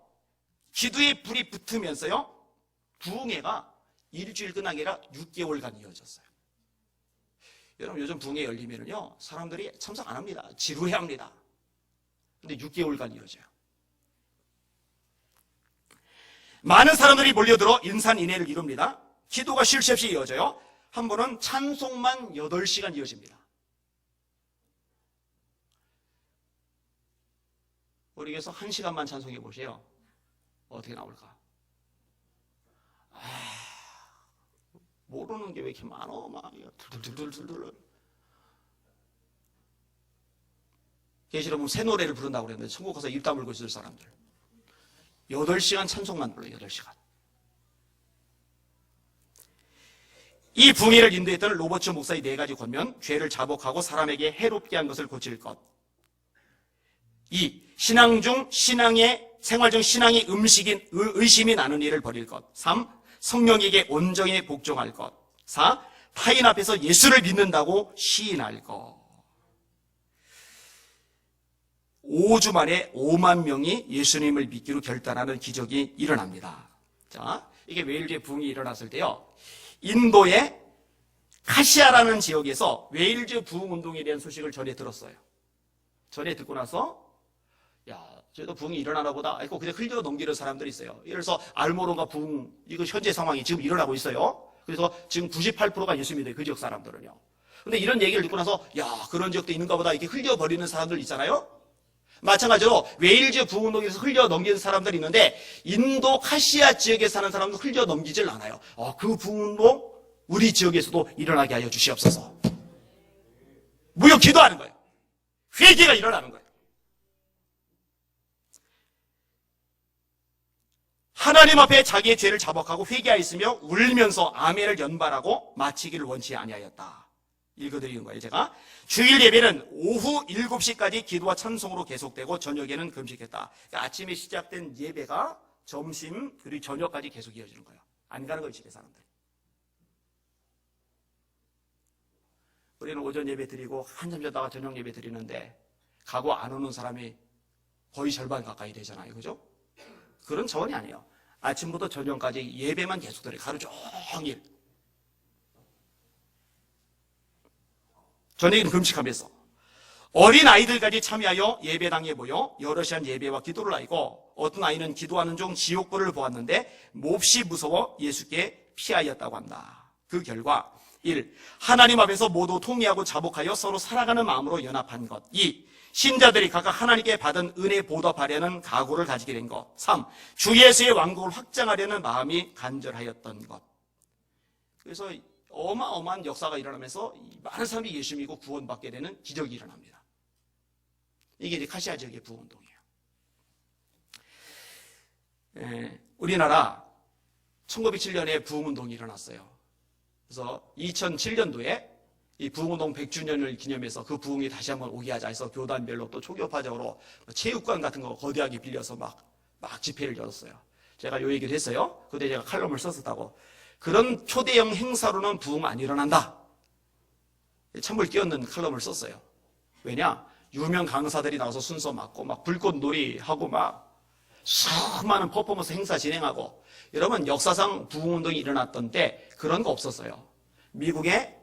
기도의 불이 붙으면서요, 부흥회가 일주일 끝난 게 아니라 6개월간 이어졌어요. 여러분, 요즘 부흥회 열리면은요, 사람들이 참석 안 합니다. 지루해 합니다. 근데 6개월간 이어져요. 많은 사람들이 몰려들어 인산인해를 이룹니다. 기도가 쉴 새 없이 이어져요. 한 번은 찬송만 8시간 이어집니다. 우리 교회에서 1시간만 찬송해 보세요. 어떻게 나올까? 모르는 게 왜 이렇게 많어? 막 둘둘둘둘둘. 계시로 보면 새 노래를 부른다고 그랬는데 천국 가서 입 다물고 있을 사람들. 8시간 찬송만 불러요. 8시간. 이 부흥회를 인도했던 로버츠 목사의 4가지 권면. 죄를 자복하고 사람에게 해롭게 한 것을 고칠 것. 2. 신앙 중 생활 중 신앙이 의심이 나는 일을 버릴 것. 3. 성령에게 온전히 복종할 것. 4. 타인 앞에서 예수를 믿는다고 시인할 것. 5주 만에 5만 명이 예수님을 믿기로 결단하는 기적이 일어납니다. 자, 이게 웨일즈의 부흥이 일어났을 때요, 인도의 카시아라는 지역에서 웨일즈 부흥운동에 대한 소식을 전해 들었어요. 전해 듣고 나서 저희도 부흥이 일어나나 보다. 아이고, 그냥 흘려 넘기는 사람들이 있어요. 예를 들어서 알모로가 부흥, 이거 현재 상황이 지금 일어나고 있어요. 그래서 지금 98%가 예수 믿어요. 그 지역 사람들은요. 근데 이런 얘기를 듣고 나서 그런 지역도 있는가 보다 이렇게 흘려버리는 사람들 있잖아요. 마찬가지로 웨일즈 부흥운동에서 흘려 넘기는 사람들이 있는데 인도 카시아 지역에 사는 사람도 흘려 넘기질 않아요. 그 부흥운동 우리 지역에서도 일어나게 하여 주시옵소서. 무역 기도하는 거예요. 회개가 일어나는 거예요. 하나님 앞에 자기의 죄를 자복하고 회개하였으며 울면서 아멘을 연발하고 마치기를 원치 아니하였다. 읽어드리는 거예요. 제가 주일 예배는 오후 7시까지 기도와 찬송으로 계속되고 저녁에는 금식했다. 그러니까 아침에 시작된 예배가 점심 그리고 저녁까지 계속 이어지는 거예요. 안 가는 거예요, 집에 사람들. 우리는 오전 예배 드리고 한참 자다가 저녁 예배 드리는데 가고 안 오는 사람이 거의 절반 가까이 되잖아요. 그죠? 그런 차원이 아니에요. 아침부터 저녁까지 예배만 계속 드려요. 하루 종일. 저녁에는 금식하면서 어린 아이들까지 참여하여 예배당에 모여 여러 시간 예배와 기도를 하고 어떤 아이는 기도하는 중 지옥불을 보았는데 몹시 무서워 예수께 피하였다고 한다. 그 결과 1. 하나님 앞에서 모두 통회하고 자복하여 서로 살아가는 마음으로 연합한 것. 2. 신자들이 각각 하나님께 받은 은혜 보답하려는 각오를 가지게 된 것. 3. 주 예수의 왕국을 확장하려는 마음이 간절하였던 것. 그래서 어마어마한 역사가 일어나면서 많은 사람이 예수 믿고 구원받게 되는 기적이 일어납니다. 이게 이제 카시아 지역의 부흥운동이에요. 우리나라 1907년에 부흥운동이 일어났어요. 그래서 2007년도에 이 부흥운동 100주년을 기념해서 그 부흥이 다시 한번 오게 하자 해서 교단별로 또 초교파적으로 체육관 같은 거 거대하게 빌려서 막 집회를 열었어요. 제가 요 얘기를 했어요. 그때 제가 칼럼을 썼었다고. 그런 초대형 행사로는 부흥 안 일어난다. 찬물 끼얹는 칼럼을 썼어요. 왜냐? 유명 강사들이 나와서 순서 맡고 막 불꽃놀이 하고 막 수많은 퍼포먼스 행사 진행하고. 여러분, 역사상 부흥운동이 일어났던 때 그런 거 없었어요. 미국의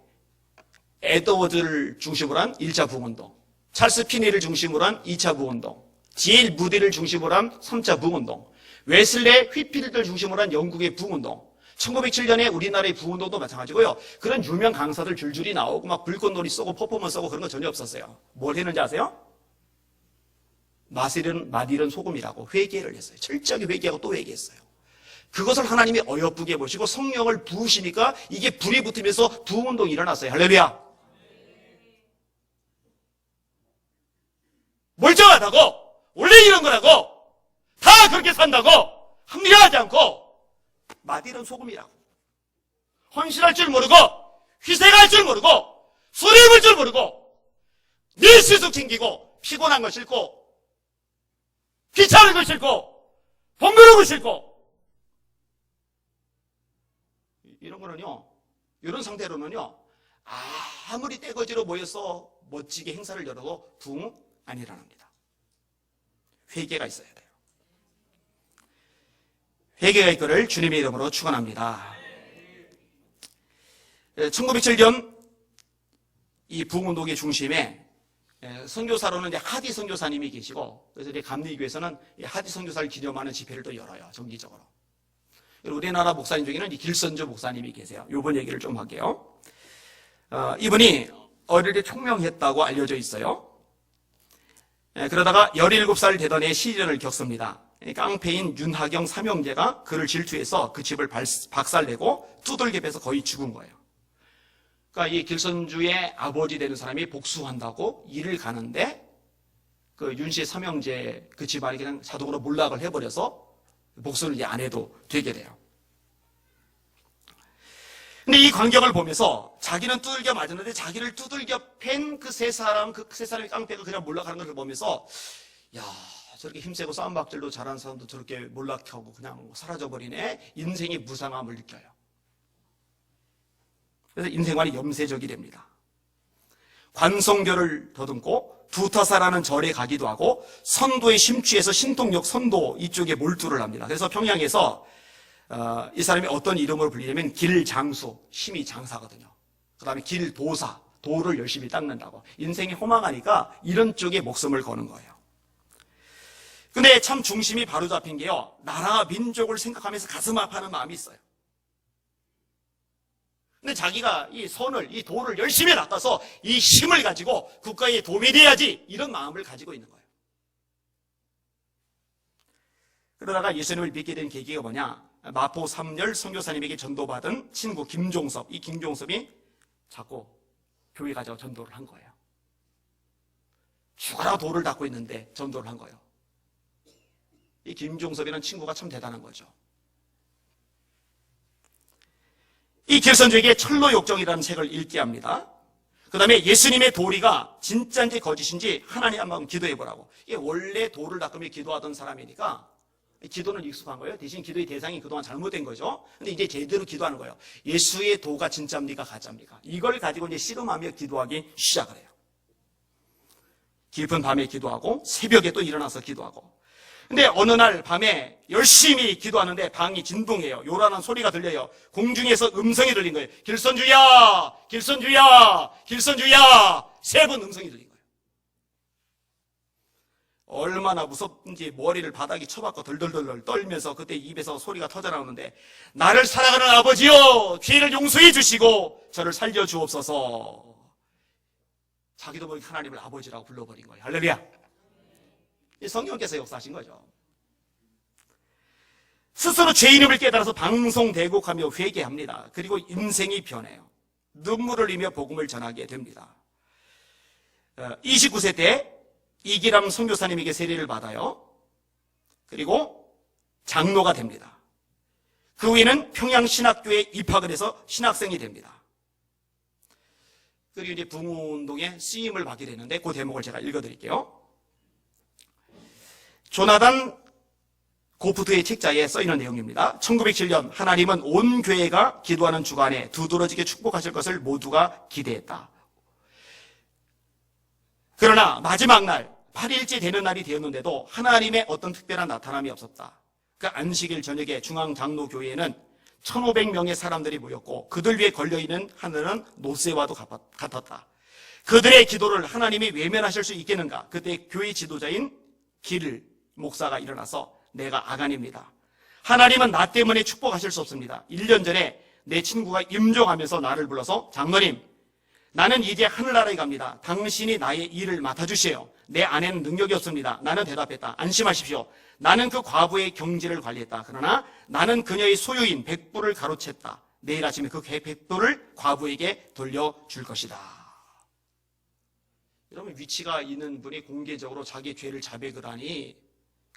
에드워즈를 중심으로 한 1차 부흥운동, 찰스 피니를 중심으로 한 2차 부흥운동, D.L. 무디를 중심으로 한 3차 부흥운동, 웨슬레 휘필드를 중심으로 한 영국의 부흥운동, 1907년에 우리나라의 부흥운동도 마찬가지고요. 그런 유명 강사들 줄줄이 나오고 막 불꽃놀이 쏘고 퍼포먼스 하고 그런 거 전혀 없었어요. 뭘 했는지 아세요? 마딜은 소금이라고 회개를 했어요. 철저하게 회개하고 또 회개했어요. 그것을 하나님이 어여쁘게 보시고 성령을 부으시니까 이게 불이 붙으면서 부흥운동이 일어났어요. 할렐루야. 멀쩡하다고 원래 이런 거라고 다 그렇게 산다고 합리화하지 않고 마딜은 소금이라고 헌신할 줄 모르고 희생할 줄 모르고 수레입을 줄 모르고 밀수속 챙기고 피곤한 거 싫고 귀찮은 거 싫고 번거로운 거 싫고 이런 거는요, 이런 상태로는요, 아무리 떼거지로 모여서 멋지게 행사를 열어도 부흥 안 일어납니다. 회개가 있어야 돼요. 회개가 있기를 주님의 이름으로 축원합니다. 1907년 이 부흥운동의 중심에 선교사로는 이제 하디 선교사님이 계시고, 그래서 이제 감리교에서는 하디 선교사를 기념하는 집회를 또 열어요, 정기적으로. 우리나라 목사님 중에는 길선주 목사님이 계세요. 이번 얘기를 좀 할게요. 이분이 어릴 때 총명했다고 알려져 있어요. 그러다가 17살 되던 해 시련을 겪습니다. 깡패인 윤하경 삼형제가 그를 질투해서 그 집을 박살내고 두들겨 패서 거의 죽은 거예요. 그러니까 이 길선주의 아버지 되는 사람이 복수한다고 일을 가는데 그 윤씨 삼형제 그 집안이 그냥 자동으로 몰락을 해버려서 복수를 이제 안 해도 되게 돼요. 근데 이 광경을 보면서 자기는 두들겨 맞았는데 자기를 두들겨 팬 그 세 사람의 깡패가 그냥 몰락하는 걸 보면서 야, 저렇게 힘세고 싸움박질도 잘하는 사람도 저렇게 몰락하고 그냥 사라져버리네. 인생의 무상함을 느껴요. 그래서 인생관이 염세적이 됩니다. 관성교를 더듬고 두타사라는 절에 가기도 하고 선도에 심취해서 신통역 선도 이쪽에 몰두를 합니다. 그래서 평양에서 이 사람이 어떤 이름으로 불리냐면 길장수, 힘이 장사거든요. 그 다음에 길도사, 도를 열심히 닦는다고. 인생이 허망하니까 이런 쪽에 목숨을 거는 거예요. 근데 참 중심이 바로 잡힌 게요, 나라와 민족을 생각하면서 가슴 아파하는 마음이 있어요. 근데 자기가 이 선을, 이 도를 열심히 닦아서 이 힘을 가지고 국가에 도움이 돼야지, 이런 마음을 가지고 있는 거예요. 그러다가 예수님을 믿게 된 계기가 뭐냐? 마포 3열 선교사님에게 전도받은 친구 김종섭, 이 김종섭이 자꾸 교회 가자고 전도를 한 거예요. 죽어라 도를 닦고 있는데 전도를 한 거예요. 이 김종섭이라는 친구가 참 대단한 거죠. 이 길선주에게 철로욕정이라는 책을 읽게 합니다. 그 다음에 예수님의 도리가 진짜인지 거짓인지 하나님 한번 기도해 보라고. 이게 원래 도를 닦으며 기도하던 사람이니까 기도는 익숙한 거예요. 대신 기도의 대상이 그동안 잘못된 거죠. 근데 이제 제대로 기도하는 거예요. 예수의 도가 진짜입니까 가짜입니까? 이걸 가지고 이제 씨름하며 기도하기 시작을 해요. 깊은 밤에 기도하고 새벽에 또 일어나서 기도하고. 근데 어느 날 밤에 열심히 기도하는데 방이 진동해요. 요란한 소리가 들려요. 공중에서 음성이 들린 거예요. 길선주야! 길선주야! 길선주야! 3번 음성이 들린 거예요. 얼마나 무섭든지 머리를 바닥에 쳐박고 덜덜덜 떨면서 그때 입에서 소리가 터져나오는데, 나를 사랑하는 아버지여, 죄를 용서해 주시고 저를 살려주옵소서. 자기도 모르게 하나님을 아버지라고 불러버린 거예요. 할렐루야. 성령께서 역사하신 거죠. 스스로 죄인임을 깨달아서 방송대곡하며 회개합니다. 그리고 인생이 변해요. 눈물을 흘리며 복음을 전하게 됩니다. 29세 때 이기람 선교사님에게 세례를 받아요. 그리고 장로가 됩니다. 그 후에는 평양신학교에 입학을 해서 신학생이 됩니다. 그리고 이제 붕운동에 쓰임을 받게 되는데 그 대목을 제가 읽어드릴게요. 조나단 고프트의 책자에 써있는 내용입니다. 1907년 하나님은 온 교회가 기도하는 주간에 두드러지게 축복하실 것을 모두가 기대했다. 그러나 마지막 날 8일째 되는 날이 되었는데도 하나님의 어떤 특별한 나타남이 없었다. 그 안식일 저녁에 중앙장로교회에는 1500명의 사람들이 모였고 그들 위에 걸려있는 하늘은 노새와도 같았다. 그들의 기도를 하나님이 외면하실 수 있겠는가? 그때 교회 지도자인 길 목사가 일어나서 내가 아간입니다. 하나님은 나 때문에 축복하실 수 없습니다. 1년 전에 내 친구가 임종하면서 나를 불러서 장로님, 나는 이제 하늘나라에 갑니다. 당신이 나의 일을 맡아주세요. 내 아내는 능력이 없습니다. 나는 대답했다. 안심하십시오. 나는 그 과부의 경제를 관리했다. 그러나 나는 그녀의 소유인 100불을 가로챘다. 내일 아침에 그 100불을 과부에게 돌려줄 것이다. 여러분, 위치가 있는 분이 공개적으로 자기의 죄를 자백을 하니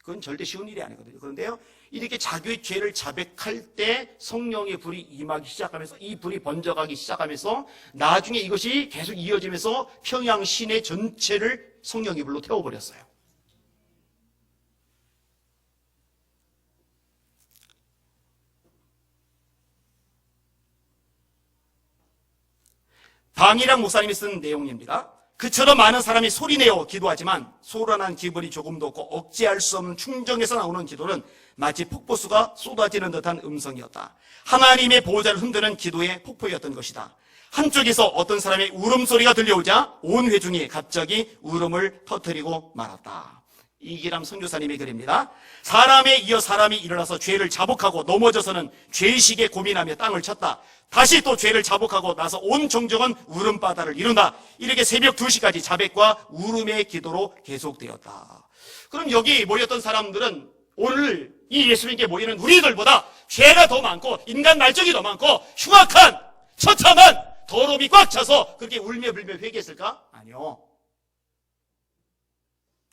그건 절대 쉬운 일이 아니거든요. 그런데요, 이렇게 자기의 죄를 자백할 때 성령의 불이 임하기 시작하면서 이 불이 번져가기 시작하면서 나중에 이것이 계속 이어지면서 평양 시내 전체를 성령의 불로 태워버렸어요. 방이랑 목사님이 쓴 내용입니다. 그처럼 많은 사람이 소리내어 기도하지만 소란한 기분이 조금도 없고 억제할 수 없는 충정에서 나오는 기도는 마치 폭포수가 쏟아지는 듯한 음성이었다. 하나님의 보호자를 흔드는 기도의 폭포였던 것이다. 한쪽에서 어떤 사람의 울음소리가 들려오자 온 회중이 갑자기 울음을 터뜨리고 말았다. 이기람 선교사님의 글입니다. 사람에 이어 사람이 일어나서 죄를 자복하고 넘어져서는 죄의식에 고민하며 땅을 쳤다. 다시 또 죄를 자복하고 나서 온 정적은 울음바다를 이룬다. 이렇게 새벽 2시까지 자백과 울음의 기도로 계속되었다. 그럼 여기 모였던 사람들은 오늘 이 예수님께 모이는 우리들보다 죄가 더 많고 인간 날적이 더 많고 흉악한 처참한 더러움이 꽉 차서 그렇게 울며 불며 회개했을까? 아니요.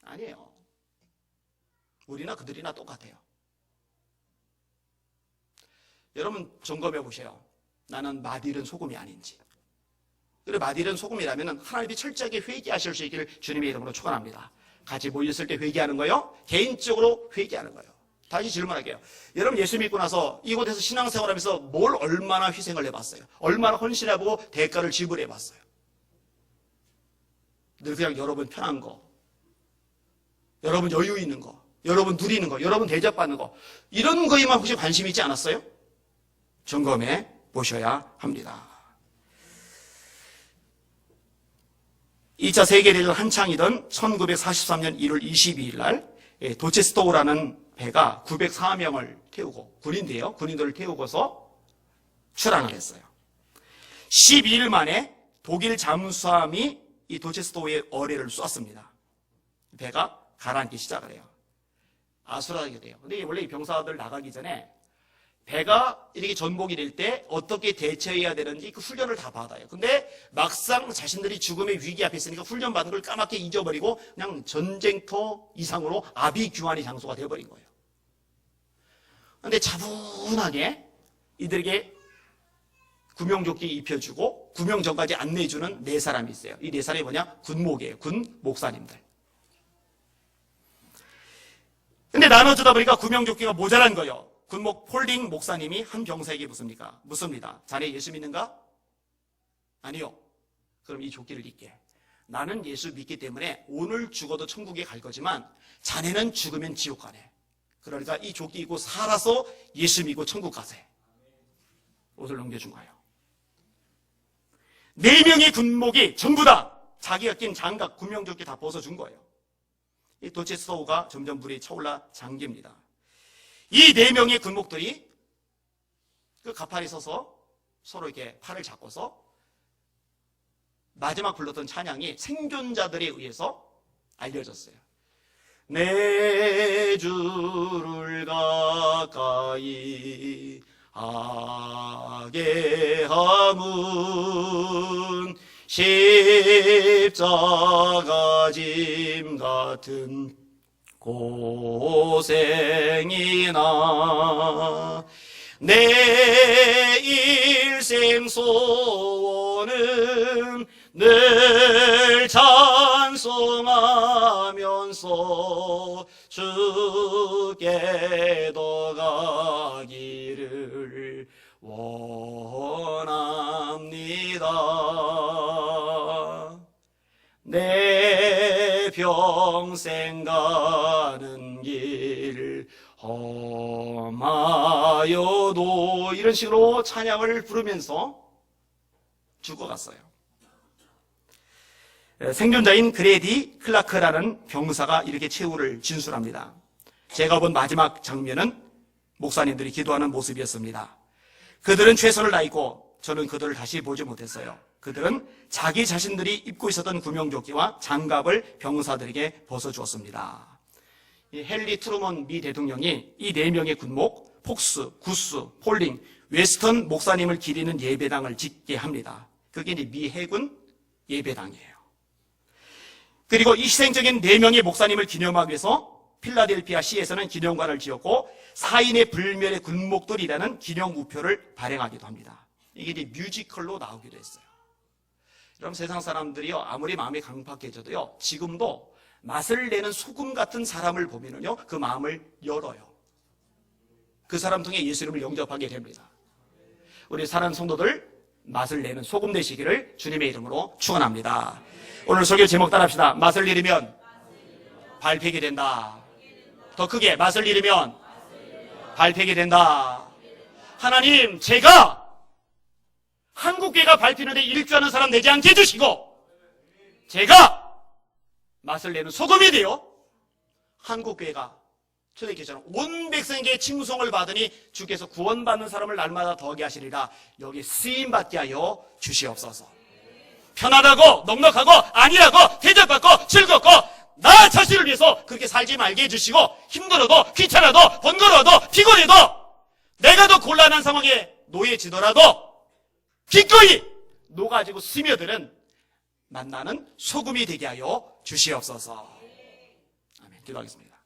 아니에요. 우리나 그들이나 똑같아요. 여러분 점검해 보세요. 나는 맛있는 소금이 아닌지. 그리고 맛있는 소금이라면 하나님이 철저하게 회개하실 수 있기를 주님의 이름으로 축원합니다. 같이 모였을 때 회개하는 거요? 개인적으로 회개하는 거요. 다시 질문할게요. 여러분 예수 믿고 나서 이곳에서 신앙생활하면서 뭘 얼마나 희생을 해봤어요? 얼마나 헌신해보고 대가를 지불해봤어요? 늘 그냥 여러분 편한 거, 여러분 여유 있는 거, 여러분 누리는 거, 여러분 대접받는 거, 이런 거에만 혹시 관심 있지 않았어요? 점검해 보셔야 합니다. 2차 세계대전 한창이던 1943년 1월 22일 날 도체스토우라는 배가 904명을 태우고 군인들을 태우고서 출항을 했어요. 12일 만에 독일 잠수함이 이 도체스토우의 어뢰를 쐈습니다. 배가 가라앉기 시작을 해요. 아수라게 돼요. 근데 원래 이 병사들 나가기 전에 배가 이렇게 전복이 될 때 어떻게 대처해야 되는지 그 훈련을 다 받아요. 근데 막상 자신들이 죽음의 위기 앞에 있으니까 훈련 받은 걸 까맣게 잊어버리고 그냥 전쟁터 이상으로 아비규환의 장소가 되어버린 거예요. 근데 차분하게 이들에게 구명조끼 입혀주고 구명전까지 안내해주는 4사람이 있어요. 이 4사람이 뭐냐? 군목이에요. 군 목사님들. 근데 나눠주다 보니까 구명조끼가 모자란 거예요. 군목 폴딩 목사님이 한 병사에게 묻습니다. 자네 예수 믿는가? 아니요. 그럼 이 조끼를 입게. 나는 예수 믿기 때문에 오늘 죽어도 천국에 갈 거지만 자네는 죽으면 지옥 가네. 그러니까 이 조끼 입고 살아서 예수 믿고 천국 가세. 옷을 넘겨준 거예요. 4명의 군목이 전부 다 자기가 낀 장갑, 구명조끼 다 벗어준 거예요. 이 도체스토우가 점점 물이 차올라 잠깁니다. 이 4명의 군목들이 그 가파리 서서 서로 이렇게 팔을 잡고서 마지막 불렀던 찬양이 생존자들에 의해서 알려졌어요. 내 주를 가까이 하게 함은 십자가 짐 같은 고생이나 내 일생 소원은 늘 찬송하면서 주께 더 가기를 원합니다. 내 평생 가는 길 험하여도 이런 식으로 찬양을 부르면서 죽어갔어요. 생존자인 그레디 클라크라는 병사가 이렇게 최후를 진술합니다. 제가 본 마지막 장면은 목사님들이 기도하는 모습이었습니다. 그들은 최선을 다했고 저는 그들을 다시 보지 못했어요. 그들은 자기 자신들이 입고 있었던 구명조끼와 장갑을 병사들에게 벗어주었습니다. 이 헨리 트루먼 미 대통령이 이 4명의 군목, 폭스, 구스, 폴링, 웨스턴 목사님을 기리는 예배당을 짓게 합니다. 그게 이제 미 해군 예배당이에요. 그리고 이 희생적인 4명의 목사님을 기념하기 위해서 필라델피아 시에서는 기념관을 지었고 사인의 불멸의 군목들이라는 기념 우표를 발행하기도 합니다. 이게 이제 뮤지컬로 나오기도 했어요. 그럼 세상 사람들이요, 아무리 마음이 강팍해져도요, 지금도 맛을 내는 소금 같은 사람을 보면은요, 그 마음을 열어요. 그 사람 통해 예수 이름을 영접하게 됩니다. 우리 사랑하는 성도들, 맛을 내는 소금 되시기를 주님의 이름으로 축원합니다. 오늘 설교 제목 따라합시다. 맛을 잃으면 밟히게 된다. 더 크게, 맛을 잃으면 밟히게 된다. 하나님, 제가 한국교회가 밟히는데 일주하는 사람 내지 않게 해주시고 제가 맛을 내는 소금이 되어 한국교회가 초대교회처럼 온 백성에게 칭송을 받으니 주께서 구원받는 사람을 날마다 더하게 하시리라. 여기 쓰임받게 하여 주시옵소서. 편하다고 넉넉하고 아니라고 대접받고 즐겁고 나 자신을 위해서 그렇게 살지 말게 해주시고 힘들어도 귀찮아도 번거로워도 피곤해도 내가 더 곤란한 상황에 놓여지더라도 기꺼이 녹아지고 스며드는 만나는 소금이 되게 하여 주시옵소서. 아멘. 기도하겠습니다.